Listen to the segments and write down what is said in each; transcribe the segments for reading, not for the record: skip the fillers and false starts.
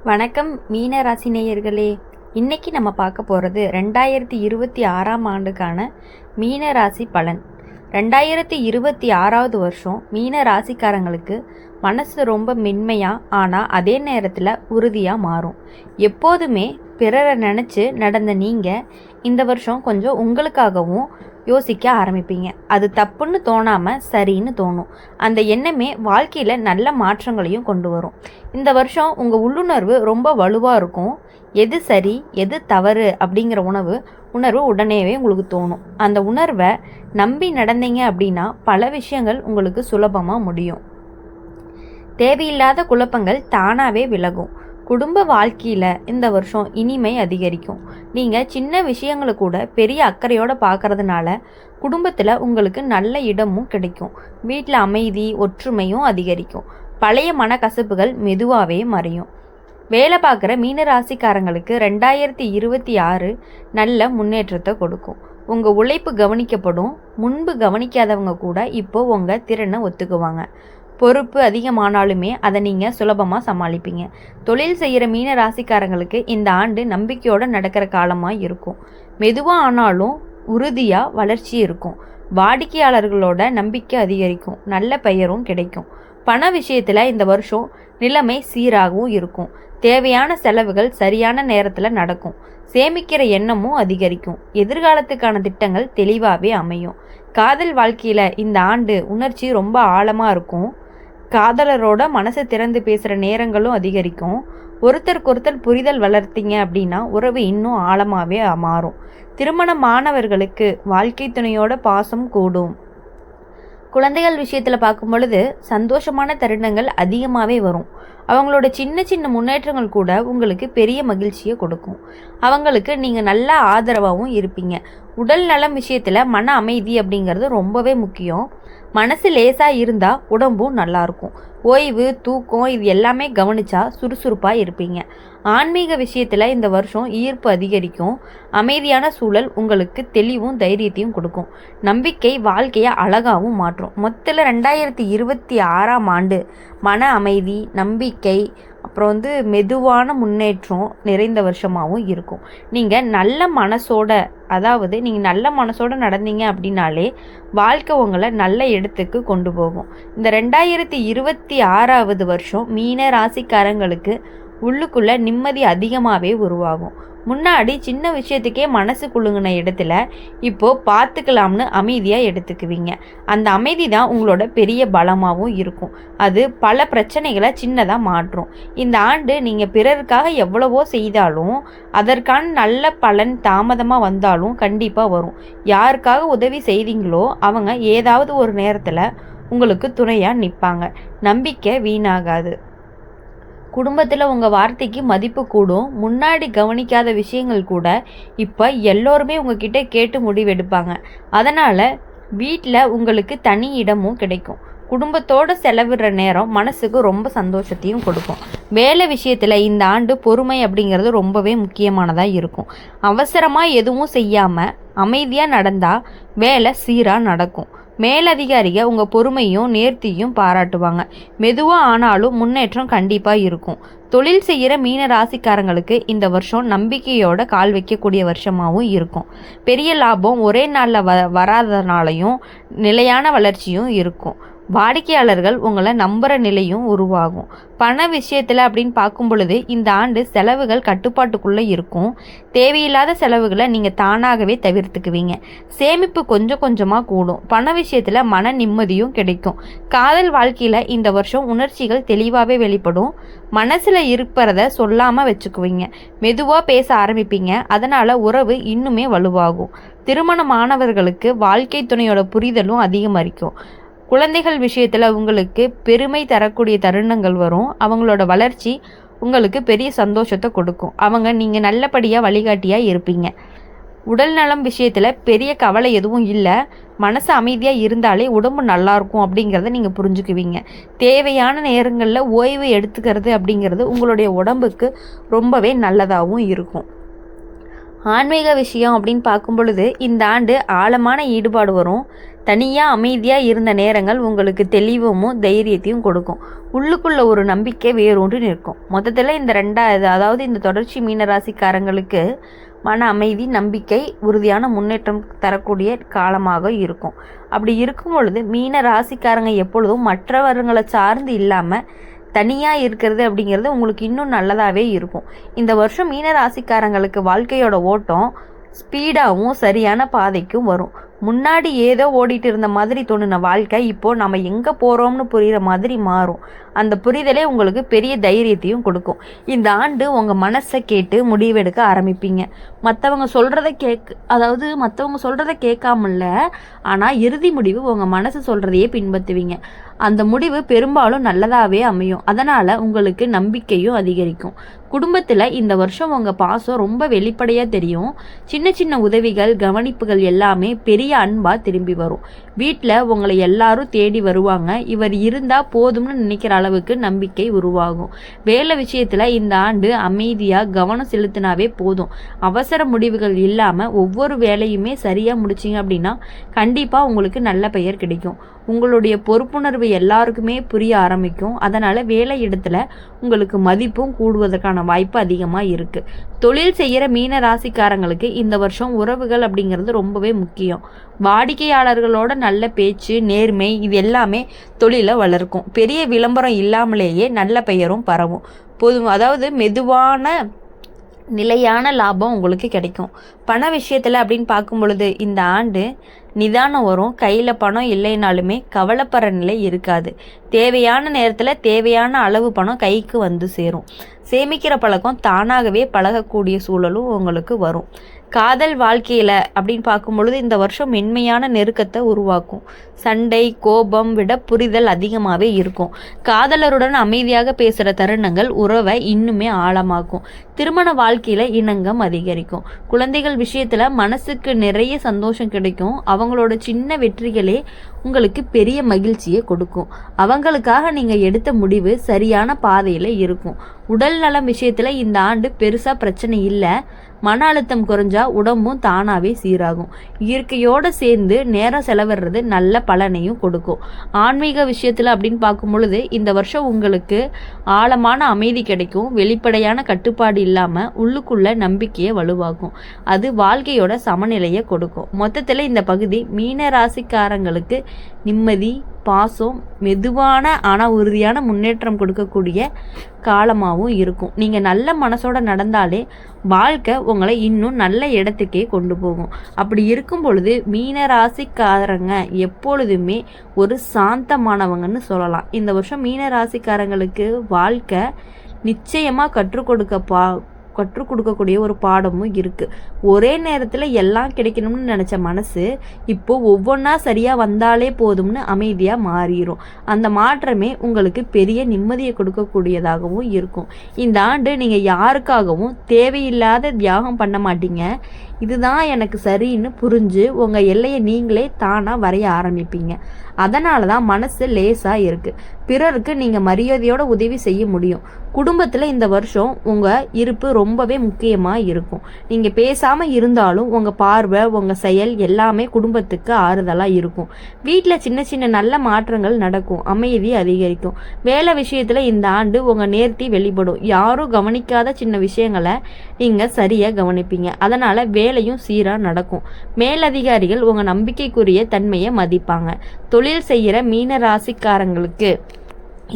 வணக்கம் மீன ராசி நேயர்களே. இன்னைக்கு நம்ம பார்க்க போகிறது 2026ஆம் ஆண்டுக்கான மீன ராசி பலன். 2026வது வருஷம் மீன ராசிக்காரங்களுக்கு மனசு ரொம்ப மென்மையாக ஆனால் அதே நேரத்தில் உறுதியாக மாறும். எப்போதுமே பிறரை நினச்சி நடந்த நீங்கள் இந்த வருஷம் கொஞ்சம் உங்களுக்காகவும் யோசிக்க ஆரம்பிப்பீங்க. அது தப்புன்னு தோணாமல் சரின்னு தோணும். அந்த எண்ணமே வாழ்க்கையில் நல்ல மாற்றங்களையும் கொண்டு வரும். இந்த வருஷம் உங்கள் உள்ளுணர்வு ரொம்ப வலுவாக இருக்கும். எது சரி எது தவறு அப்படிங்கிற உணர்வு உடனேவே உங்களுக்கு தோணும். அந்த உணர்வை நம்பி நடந்தீங்க அப்படின்னா பல விஷயங்கள் உங்களுக்கு சுலபமாக முடியும். தேவையில்லாத குழப்பங்கள் தானாகவே விலகும். குடும்ப வாழ்க்கையில் இந்த வருஷம் இனிமை அதிகரிக்கும். நீங்கள் சின்ன விஷயங்களை கூட பெரிய அக்கறையோடு பார்க்கறதுனால குடும்பத்தில் உங்களுக்கு நல்ல இடமும் கிடைக்கும். வீட்டில் அமைதி ஒற்றுமையும் அதிகரிக்கும். பழைய மனக்கசப்புகள் மெதுவாகவே மறையும். வேலை பார்க்குற மீனராசிக்காரங்களுக்கு 2026 நல்ல முன்னேற்றத்தை கொடுக்கும். உங்கள் உழைப்பு கவனிக்கப்படும். முன்பு கவனிக்காதவங்க கூட இப்போ உங்கள் திறனை ஒத்துக்குவாங்க. பொறுப்பு அதிகமானாலுமே அதை நீங்கள் சுலபமாக சமாளிப்பீங்க. தொழில் செய்கிற மீன ராசிக்காரங்களுக்கு இந்த ஆண்டு நம்பிக்கையோடு நடக்கிற காலமாக இருக்கும். மெதுவாக ஆனாலும் உறுதியாக வளர்ச்சி இருக்கும். வாடிக்கையாளர்களோட நம்பிக்கை அதிகரிக்கும். நல்ல பெயரும் கிடைக்கும். பண விஷயத்தில் இந்த வருஷம் நிலைமை சீராகவும் இருக்கும். தேவையான செலவுகள் சரியான நேரத்தில் நடக்கும். சேமிக்கிற எண்ணமும் அதிகரிக்கும். எதிர்காலத்துக்கான திட்டங்கள் தெளிவாகவே அமையும். காதல் வாழ்க்கையில் இந்த ஆண்டு உணர்ச்சி ரொம்ப ஆழமாக இருக்கும். காதலரோட மனசை திறந்து பேசுகிற நேரங்களும் அதிகரிக்கும். ஒருத்தருக்கொருத்தர் புரிதல் வளர்த்தீங்க அப்படின்னா உறவு இன்னும் ஆழமாகவே மாறும். திருமணமானவர்களுக்கு வாழ்க்கை துணையோட பாசம் கூடும். குழந்தைகள் விஷயத்தில் பார்க்கும் பொழுது சந்தோஷமான தருணங்கள் அதிகமாகவே வரும். அவங்களோட சின்ன சின்ன முன்னேற்றங்கள் கூட உங்களுக்கு பெரிய மகிழ்ச்சியை கொடுக்கும். அவங்களுக்கு நீங்கள் நல்ல ஆதரவாகவும் இருப்பீங்க. உடல் நலம் விஷயத்தில் மன அமைதி அப்படிங்கிறது ரொம்பவே முக்கியம். மனசு லேசாக இருந்தால் உடம்பும் நல்லாயிருக்கும். ஓய்வு தூக்கம் இது எல்லாமே கவனிச்சா சுறுசுறுப்பாக இருப்பீங்க. ஆன்மீக விஷயத்தில் இந்த வருஷம் ஈர்ப்பு அதிகரிக்கும். அமைதியான சூழல் உங்களுக்கு தெளிவும் தைரியத்தையும் கொடுக்கும். நம்பிக்கை வாழ்க்கையை அழகாகவும் மாற்றும். மொத்தத்தில் 2026ஆம் ஆண்டு மன அமைதி நம்பிக்கை அப்புறம் மெதுவான முன்னேற்றம் நிறைந்த வருஷமாகவும் இருக்கும். நீங்கள் நல்ல மனசோட நடந்தீங்க அப்படின்னாலே வாழ்க்கை உங்களை நல்ல இடத்துக்கு கொண்டு போகும். இந்த 2026வது வருஷம் மீன ராசிக்காரங்களுக்கு உள்ளுக்குள்ள நிம்மதி அதிகமாகவே உருவாகும். முன்னாடி சின்ன விஷயத்துக்கே மனசு குலுங்கின இடத்துல இப்போது பார்த்துக்கலாம்னு அமைதியாக எடுத்துக்குவீங்க. அந்த அமைதி தான் உங்களோட பெரிய பலமாகவும் இருக்கும். அது பல பிரச்சனைகளை சின்னதாக மாற்றும். இந்த ஆண்டு நீங்கள் பிறருக்காக எவ்வளவோ செய்தாலும் அதற்கான நல்ல பலன் தாமதமாக வந்தாலும் கண்டிப்பாக வரும். யாருக்காக உதவி செய்தீங்களோ அவங்க ஏதாவது ஒரு நேரத்தில் உங்களுக்கு துணையாக நிற்பாங்க. நம்பிக்கை வீணாகாது. குடும்பத்தில் உங்கள் வார்த்தைக்கு மதிப்பு கூடும். முன்னாடி கவனிக்காத விஷயங்கள் கூட இப்போ எல்லோருமே உங்ககிட்ட கேட்டு முடிவெடுப்பாங்க. அதனால் வீட்டில் உங்களுக்கு தனி இடமும் கிடைக்கும். குடும்பத்தோடு செலவிடுற நேரம் மனசுக்கு ரொம்ப சந்தோஷத்தையும் கொடுக்கும். வேலை விஷயத்தில் இந்த ஆண்டு பொறுமை அப்படிங்கிறது ரொம்பவே முக்கியமானதாக இருக்கும். அவசரமாக எதுவும் செய்யாமல் அமைதியாக நடந்தால் வேலை சீராக நடக்கும். மேலதிகாரிக உங்கள் பொறுமையும் நேர்த்தியும் பாராட்டுவாங்க. மெதுவாக ஆனாலும் முன்னேற்றம் கண்டிப்பாக இருக்கும். தொழில் செய்கிற மீன ராசிக்காரங்களுக்கு இந்த வருஷம் நம்பிக்கையோட கால் வைக்கக்கூடிய வருஷமாகவும் இருக்கும். பெரிய லாபம் ஒரே நாளில் வராதனாலையும் நிலையான வளர்ச்சியும் இருக்கும். வாடிக்கையாளர்கள் உங்களை நம்புகிற நிலையும் உருவாகும். பண விஷயத்தில் அப்படின்னு பார்க்கும் பொழுது இந்த ஆண்டு செலவுகள் கட்டுப்பாட்டுக்குள்ளே இருக்கும். தேவையில்லாத செலவுகளை நீங்கள் தானாகவே தவிர்த்துக்குவீங்க. சேமிப்பு கொஞ்சம் கொஞ்சமாக கூடும். பண விஷயத்தில் மன நிம்மதியும் கிடைக்கும். காதல் வாழ்க்கையில் இந்த வருஷம் உணர்ச்சிகள் தெளிவாகவே வெளிப்படும். மனசில் இருப்பதை சொல்லாமல் வச்சுக்குவீங்க. மெதுவாக பேச ஆரம்பிப்பீங்க. அதனால் உறவு இன்னுமே வலுவாகும். திருமணமானவர்களுக்கு வாழ்க்கை துணையோட புரிதலும் அதிகமாகும். குழந்தைகள் விஷயத்தில் உங்களுக்கு பெருமை தரக்கூடிய தருணங்கள் வரும். அவங்களோட வளர்ச்சி உங்களுக்கு பெரிய சந்தோஷத்தை கொடுக்கும். நீங்கள் நல்லபடியாக வழிகாட்டியாக இருப்பீங்க. உடல் நலம் விஷயத்தில் பெரிய கவலை எதுவும் இல்லை. மனசு அமைதியாக இருந்தாலே உடம்பு நல்லாயிருக்கும் அப்படிங்கிறத நீங்கள் புரிஞ்சுக்குவீங்க. தேவையான நேரங்களில் ஓய்வு எடுத்துக்கிறது அப்படிங்கிறது உங்களுடைய உடம்புக்கு ரொம்பவே நல்லதாகவும் இருக்கும். ஆன்மீக விஷயம் அப்படின்னு பார்க்கும் பொழுது இந்த ஆண்டு ஆழமான ஈடுபாடு வரும். தனியாக அமைதியாக இருந்த நேரங்கள் உங்களுக்கு தெளிவும் தைரியத்தையும் கொடுக்கும். உள்ளுக்குள்ள ஒரு நம்பிக்கை வேரூன்றி நிற்கும். மொத்தத்தில் இந்த அதாவது இந்த தொடர்ச்சி மீனராசிக்காரங்களுக்கு மன அமைதி, நம்பிக்கை, உறுதியான முன்னேற்றம் தரக்கூடிய காலமாக இருக்கும். அப்படி இருக்கும் பொழுது மீன ராசிக்காரங்க எப்பொழுதும் மற்றவர்களை சார்ந்து இல்லாமல் தனியாக இருக்கிறது அப்படிங்கிறது உங்களுக்கு இன்னும் நல்லதாகவே இருக்கும். இந்த வருஷம் மீன ராசிக்காரங்களுக்கு வாழ்க்கையோட ஓட்டம் ஸ்பீடாகவும் சரியான பாதைக்கும் வரும். முன்னாடி ஏதோ ஓடிட்டு இருந்த மாதிரி தோணுன வாழ்க்கை இப்போது நம்ம எங்கே போகிறோம்னு புரிகிற மாதிரி மாறும். அந்த புரிதலே உங்களுக்கு பெரிய தைரியத்தையும் கொடுக்கும். இந்த ஆண்டு உங்கள் மனசை கேட்டு முடிவெடுக்க ஆரம்பிப்பீங்க. மற்றவங்க சொல்கிறத கேட்காமல்ல, ஆனால் இறுதி முடிவு உங்கள் மனசு சொல்கிறதையே பின்பற்றுவீங்க. அந்த முடிவு பெரும்பாலும் நல்லதாகவே அமையும். அதனால் உங்களுக்கு நம்பிக்கையும் அதிகரிக்கும். குடும்பத்தில் இந்த வருஷம் உங்கள் பாசம் ரொம்ப வெளிப்படையாக தெரியும். சின்ன சின்ன உதவிகள், கவனிப்புகள் எல்லாமே பெரிய அன்பாக திரும்பி வரும். வீட்டில் உங்களை எல்லாரும் தேடி வருவாங்க. இவர் இருந்தால் போதும்னு நினைக்கிற அளவுக்கு நம்பிக்கை உருவாகும். வேலை விஷயத்தில் இந்த ஆண்டு அமைதியாக கவனம் செலுத்தினாவே போதும். அவசர முடிவுகள் இல்லாமல் ஒவ்வொரு வேலையுமே சரியாக முடிச்சிங்க அப்படின்னா கண்டிப்பாக உங்களுக்கு நல்ல பெயர் கிடைக்கும். உங்களுடைய பொறுப்புணர்வு எல்லாருக்குமே புரிய ஆரம்பிக்கும். அதனால் வேலை இடத்துல உங்களுக்கு மதிப்பும் கூடுவதற்கான வாய்ப்பு அதிகமாக இருக்குது. தொழில் செய்கிற மீன ராசிக்காரங்களுக்கு இந்த வருஷம் உறவுகள் அப்படிங்கிறது ரொம்பவே முக்கியம். வாடிக்கையாளர்களோட நல்ல பேச்சு, நேர்மை இது எல்லாமே தொழிலை வளர்க்கும். பெரிய விளம்பரம் இல்லாமலேயே நல்ல பெயரும் பரவும். அதாவது மெதுவான நிலையான லாபம் உங்களுக்கு கிடைக்கும். பண விஷயத்தில் அப்படின்னு பார்க்கும் பொழுது இந்த ஆண்டு நிதானம் வரும். கையில் பணம் இல்லைனாலுமே கவலைப்படுற நிலை இருக்காது. தேவையான நேரத்தில் தேவையான அளவு பணம் கைக்கு வந்து சேரும். சேமிக்கிற பழக்கம் தானாகவே பழகக்கூடிய சூழலும் உங்களுக்கு வரும். காதல் வாழ்க்கையில் அப்படின்னு பார்க்கும் பொழுது இந்த வருஷம் மென்மையான நெருக்கத்தை உருவாக்கும். சண்டை, கோபம் விட புரிதல் அதிகமாகவே இருக்கும். காதலருடன் அமைதியாக பேசுகிற தருணங்கள் உறவை இன்னுமே ஆழமாக்கும். திருமண வாழ்க்கையில் இணக்கம் அதிகரிக்கும். குழந்தைகள் விஷயத்தில் மனசுக்கு நிறைய சந்தோஷம் கிடைக்கும். அவங்களோட சின்ன வெற்றிகளே உங்களுக்கு பெரிய மகிழ்ச்சியை கொடுக்கும். அவங்களுக்காக நீங்கள் எடுத்த முடிவு சரியான பாதையில் இருக்கும். உடல் நலம் விஷயத்தில் இந்த ஆண்டு பெருசாக பிரச்சனை இல்லை. மன அழுத்தம் குறைஞ்சா உடம்பும் தானாகவே சீராகும். இயற்கையோடு சேர்ந்து நேரம் செலவிடுறது நல்ல பலனையும் கொடுக்கும். ஆன்மீக விஷயத்தில் அப்படின்னு பார்க்கும் பொழுது இந்த வருஷம் உங்களுக்கு ஆழமான அமைதி கிடைக்கும். வெளிப்படையான கட்டுப்பாடு இல்லாமல் உள்ளுக்குள்ள நம்பிக்கையை வலுவாக்கும். அது வாழ்க்கையோட சமநிலையை கொடுக்கும். மொத்தத்தில் இந்த பகுதி மீன ராசிக்காரங்களுக்கு நிம்மதி, பாசம், மெதுவான ஆனால் உறுதியான முன்னேற்றம் கொடுக்கக்கூடிய காலமாகவும் இருக்கும். நீங்கள் நல்ல மனசோட நடந்தாலே வாழ்க்கை உங்களை இன்னும் நல்ல இடத்துக்கே கொண்டு போகும். அப்படி இருக்கும் பொழுது மீன ராசிக்காரங்க எப்பொழுதுமே ஒரு சாந்தமானவங்கன்னு சொல்லலாம். இந்த வருஷம் மீன ராசிக்காரங்களுக்கு வாழ்க்கை நிச்சயமாக கற்றுக் கொடுக்கக்கூடிய ஒரு பாடமும் இருக்குது. ஒரே நேரத்தில் எல்லாம் கிடைக்கணும்னு நினச்ச மனசு இப்போது ஒவ்வொன்றா சரியாக வந்தாலே போதும்னு அமைதியாக மாறிடும். அந்த மாற்றமே உங்களுக்கு பெரிய நிம்மதியை கொடுக்கக்கூடியதாகவும் இருக்கும். இந்த ஆண்டு நீங்கள் யாருக்காகவும் தேவையில்லாத தியாகம் பண்ண மாட்டீங்க. இதுதான் எனக்கு சரின்னு புரிஞ்சு உங்கள் எல்லையை நீங்களே தானாக வரைய ஆரம்பிப்பீங்க. அதனால தான் மனசு லேசாக இருக்குது. பிறருக்கு நீங்கள் மரியாதையோட உதவி செய்ய முடியும். குடும்பத்தில் இந்த வருஷம் உங்கள் இருப்பு ரொம்பவே முக்கியமாக இருக்கும். நீங்கள் பேசாமல் இருந்தாலும் உங்கள் பார்வை, உங்கள் செயல் எல்லாமே குடும்பத்துக்கு ஆறுதலாக இருக்கும். வீட்டில் சின்ன சின்ன நல்ல மாற்றங்கள் நடக்கும். அமைதி அதிகரிக்கும். வேலை விஷயத்தில் இந்த ஆண்டு உங்கள் நேர்த்தி வெளிப்படும். யாரும் கவனிக்காத சின்ன விஷயங்களை நீங்கள் சரியாக கவனிப்பீங்க. அதனால் வேலையும் சீராக நடக்கும். மேலதிகாரிகள் உங்கள் நம்பிக்கைக்குரிய தன்மையை மதிப்பாங்க. தொழில் செய்கிற மீன ராசிக்காரங்களுக்கு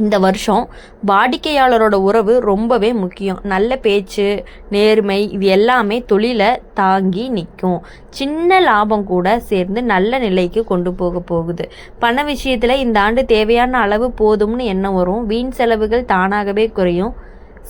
இந்த வருஷம் வாடிக்கையாளரோட உறவு ரொம்பவே முக்கியம். நல்ல பேச்சு, நேர்மை இது எல்லாமே தொழிலை தாங்கி நிற்கும். சின்ன லாபம் கூட சேர்ந்து நல்ல நிலைக்கு கொண்டு போகுது. பண விஷயத்தில் இந்த ஆண்டு தேவையான அளவு போதும்னு எண்ணம் வரும். வீண் செலவுகள் தானாகவே குறையும்.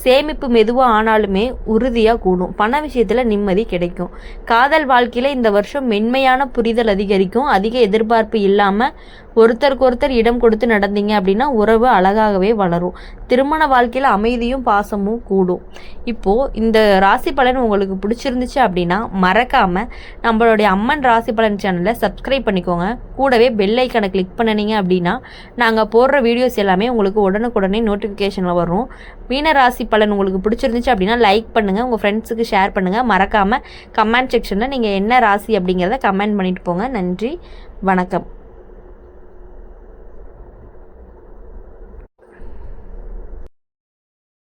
சேமிப்பு மெதுவாக ஆனாலுமே உறுதியாக கூடும். பண விஷயத்தில் நிம்மதி கிடைக்கும். காதல் வாழ்க்கையில் இந்த வருஷம் மென்மையான புரிதல் அதிகரிக்கும். அதிக எதிர்பார்ப்பு இல்லாமல் ஒருத்தருக்கு ஒருத்தர் இடம் கொடுத்து நடந்தீங்க அப்படின்னா உறவு அழகாகவே வளரும். திருமண வாழ்க்கையில் அமைதியும் பாசமும் கூடும். இப்போது இந்த ராசி பலன் உங்களுக்கு பிடிச்சிருந்துச்சு அப்படின்னா மறக்காமல் நம்மளுடைய அம்மன் ராசி பலன் சேனலை சப்ஸ்கிரைப் பண்ணிக்கோங்க. கூடவே பெல் ஐக்கானை கிளிக் பண்ணினீங்க அப்படின்னா நாங்கள் போடுற வீடியோஸ் எல்லாமே உங்களுக்கு உடனுக்குடனே நோட்டிஃபிகேஷனில் வரும். மீன ராசி பலன் உங்களுக்கு பிடிச்சிருந்துச்சு அப்படின்னா லைக் பண்ணுங்கள், உங்கள் ஃப்ரெண்ட்ஸுக்கு ஷேர் பண்ணுங்கள். மறக்காமல் கமெண்ட் செக்ஷனில் நீங்கள் என்ன ராசி அப்படிங்கிறத கமெண்ட் பண்ணிட்டு போங்க. நன்றி, வணக்கம்.